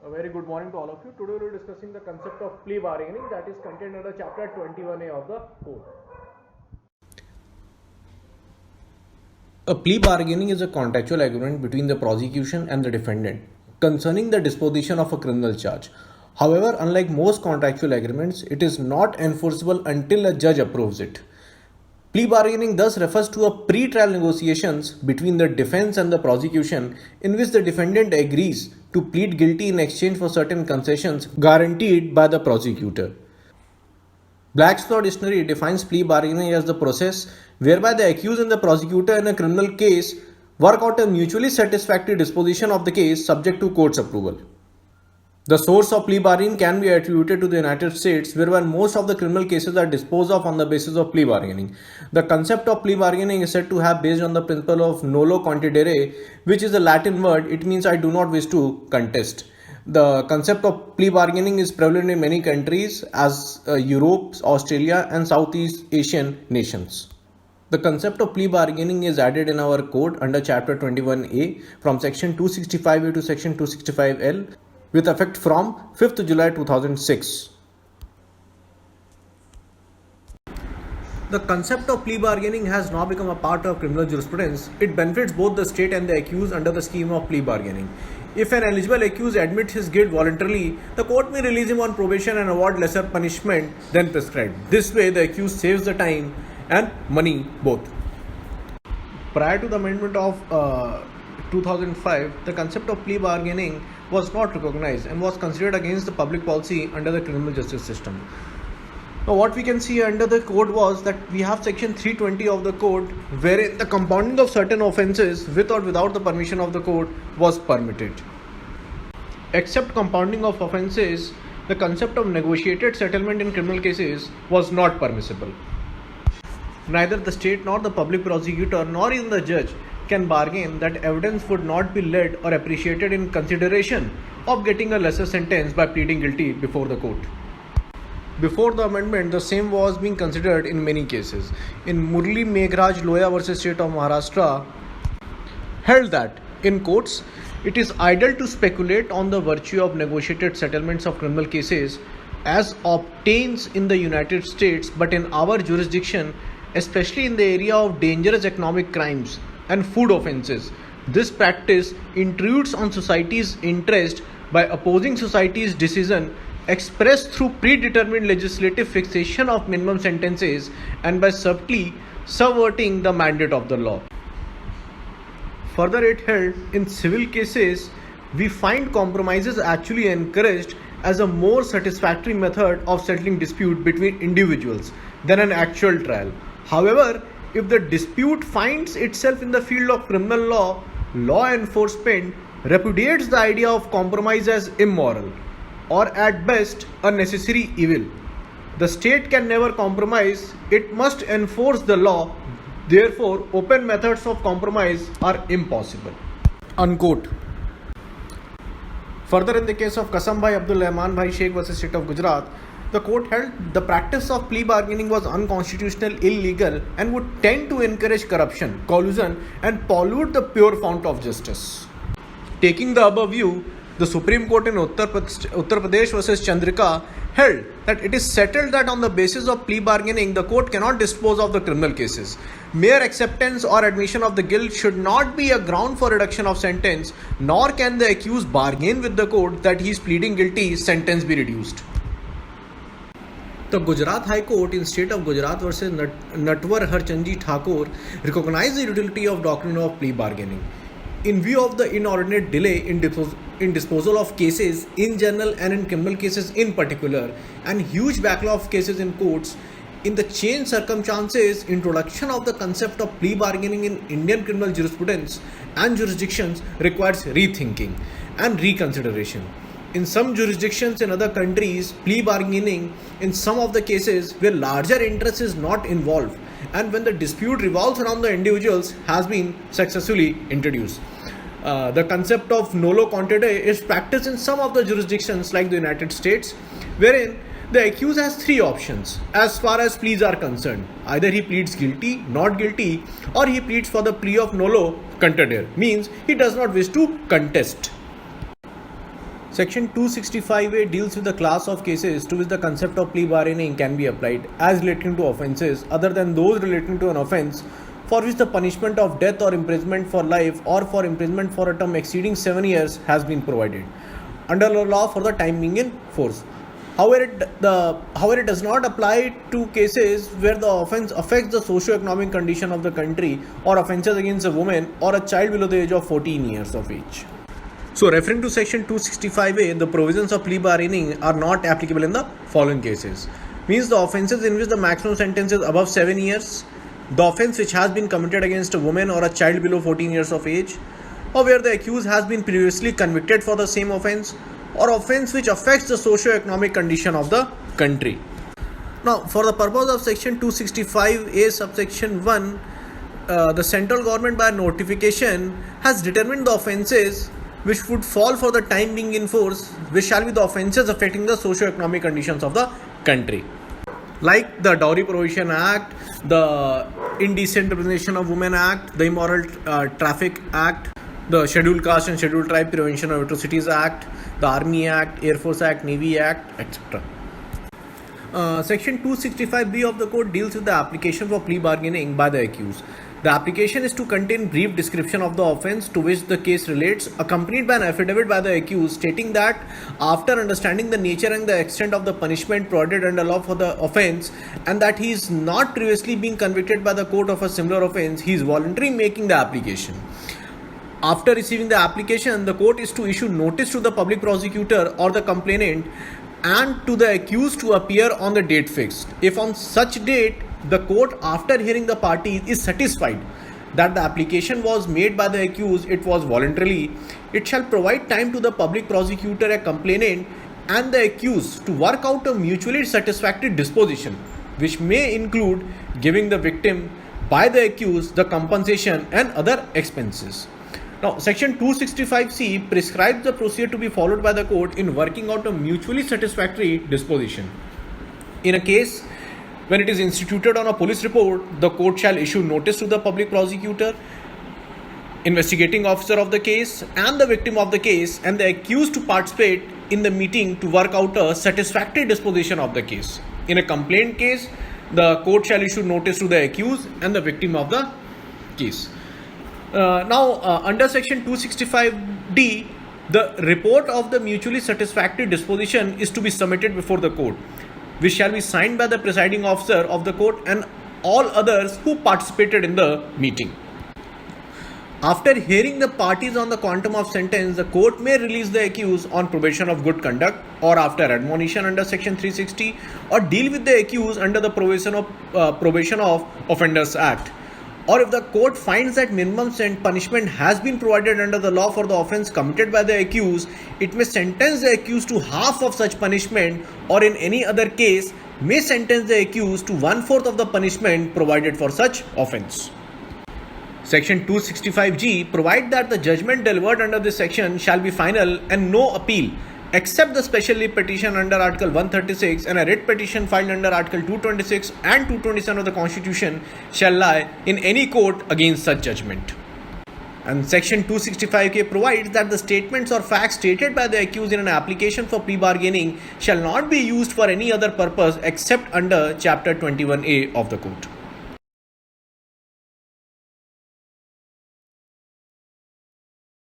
A very good morning to all of you. Today we will be discussing the concept of plea bargaining that is contained under chapter 21A of the code. A plea bargaining is a contractual agreement between the prosecution and the defendant concerning the disposition of a criminal charge. However, unlike most contractual agreements, it is not enforceable until a judge approves it. Plea bargaining thus refers to a pre-trial negotiations between the defense and the prosecution in which the defendant agrees to plead guilty in exchange for certain concessions guaranteed by the prosecutor. Black's Law Dictionary defines plea bargaining as the process whereby the accused and the prosecutor in a criminal case work out a mutually satisfactory disposition of the case subject to court's approval. The source of plea bargaining can be attributed to the United States, wherein most of the criminal cases are disposed of on the basis of plea bargaining. The concept of plea bargaining is said to have based on the principle of nolo contendere, which is a Latin word. It means I do not wish to contest. The concept of plea bargaining is prevalent in many countries as Europe, Australia, and Southeast Asian nations. The concept of plea bargaining is added in our code under chapter 21A from section 265A to section 265L with effect from 5th July 2006. The concept of plea bargaining has now become a part of criminal jurisprudence. It benefits both the state and the accused under the scheme of plea bargaining. If an eligible accused admits his guilt voluntarily, the court may release him on probation and award lesser punishment than prescribed. This way, the accused saves the time and money both. Prior to the amendment of 2005, the concept of plea bargaining was not recognized and was considered against the public policy under the criminal justice system. Now, what we can see under the code was that we have section 320 of the code wherein the compounding of certain offences with or without the permission of the court was permitted. Except compounding of offences, the concept of negotiated settlement in criminal cases was not permissible. Neither the state nor the public prosecutor nor even the judge can bargain that evidence would not be led or appreciated in consideration of getting a lesser sentence by pleading guilty before the court. Before the amendment, the same was being considered in many cases. In Murli Meghraj Loya versus State of Maharashtra, held that in courts, it is idle to speculate on the virtue of negotiated settlements of criminal cases as obtains in the United States, but in our jurisdiction, especially in the area of dangerous economic crimes and food offences, this practice intrudes on society's interest by opposing society's decision expressed through predetermined legislative fixation of minimum sentences and by subtly subverting the mandate of the law. Further, it held in civil cases, we find compromises actually encouraged as a more satisfactory method of settling dispute between individuals than an actual trial. However, if the dispute finds itself in the field of criminal law, law enforcement repudiates the idea of compromise as immoral or at best a necessary evil. The state can never compromise, it must enforce the law. Therefore, open methods of compromise are impossible. Unquote. Further, in the case of Kasam Bhai Abdul Rahman Bhai Sheikh versus State of Gujarat, the court held the practice of plea bargaining was unconstitutional, illegal, and would tend to encourage corruption, collusion, and pollute the pure fount of justice. Taking the above view, the Supreme Court in Uttar Pradesh versus Chandrika held that it is settled that on the basis of plea bargaining, the court cannot dispose of the criminal cases. Mere acceptance or admission of the guilt should not be a ground for reduction of sentence, nor can the accused bargain with the court that he is pleading guilty, sentence be reduced. The Gujarat High Court in State of Gujarat versus Natwar Harchandji Thakur recognized the utility of doctrine of plea bargaining. In view of the inordinate delay in disposal of cases in general and in criminal cases in particular, and huge backlog of cases in courts, in the changed circumstances, introduction of the concept of plea bargaining in Indian criminal jurisprudence and jurisdictions requires rethinking and reconsideration. In some jurisdictions in other countries, plea bargaining in some of the cases where larger interest is not involved and when the dispute revolves around the individuals has been successfully introduced. The concept of nolo contendere is practiced in some of the jurisdictions like the United States, wherein the accused has three options as far as pleas are concerned. Either he pleads guilty, not guilty, or he pleads for the plea of nolo contendere, means he does not wish to contest. Section 265A deals with the class of cases to which the concept of plea bargaining can be applied as relating to offences other than those relating to an offence for which the punishment of death or imprisonment for life or for imprisonment for a term exceeding 7 years has been provided under the law for the time being in force. However, it does not apply to cases where the offence affects the socio-economic condition of the country or offences against a woman or a child below the age of 14 years of age. So, referring to Section 265A, the provisions of plea bargaining are not applicable in the following cases. Means the offences in which the maximum sentence is above 7 years, the offence which has been committed against a woman or a child below 14 years of age, or where the accused has been previously convicted for the same offence, or offence which affects the socio-economic condition of the country. Now, for the purpose of Section 265A subsection 1, the central government by notification has determined the offences which would fall for the time being in force, which shall be the offences affecting the socio-economic conditions of the country, like the Dowry Prohibition Act, the Indecent Representation of Women Act, the Immoral Traffic Act, the Scheduled Caste and Scheduled Tribe Prevention of Atrocities Act, the Army Act, Air Force Act, Navy Act, etc. Section 265B of the Code deals with the application for plea bargaining by the accused. The application is to contain brief description of the offence to which the case relates, accompanied by an affidavit by the accused stating that after understanding the nature and the extent of the punishment provided under law for the offence and that he is not previously being convicted by the court of a similar offence, he is voluntarily making the application. After receiving the application, the court is to issue notice to the public prosecutor or the complainant and to the accused to appear on the date fixed. If on such date the court, after hearing the parties, is satisfied that the application was made by the accused, it was voluntarily, it shall provide time to the public prosecutor, a complainant and the accused to work out a mutually satisfactory disposition, which may include giving the victim by the accused the compensation and other expenses. Now, Section 265C prescribes the procedure to be followed by the court in working out a mutually satisfactory disposition. In a case when it is instituted on a police report, the court shall issue notice to the public prosecutor, investigating officer of the case, and the victim of the case, and the accused to participate in the meeting to work out a satisfactory disposition of the case. In a complaint case, the court shall issue notice to the accused and the victim of the case. Under Section 265D, the report of the mutually satisfactory disposition is to be submitted before the court, which shall be signed by the presiding officer of the court and all others who participated in the meeting. After hearing the parties on the quantum of sentence, the court may release the accused on probation of good conduct or after admonition under Section 360 or deal with the accused under the probation of Offenders Act. Or if the court finds that minimum punishment has been provided under the law for the offence committed by the accused, it may sentence the accused to half of such punishment, or in any other case may sentence the accused to 1/4 of the punishment provided for such offence. Section 265G provides that the judgment delivered under this section shall be final and no appeal, except the special leave petition under Article 136 and a writ petition filed under Article 226 and 227 of the Constitution shall lie in any court against such judgment. And Section 265K provides that the statements or facts stated by the accused in an application for plea bargaining shall not be used for any other purpose except under Chapter 21A of the Code.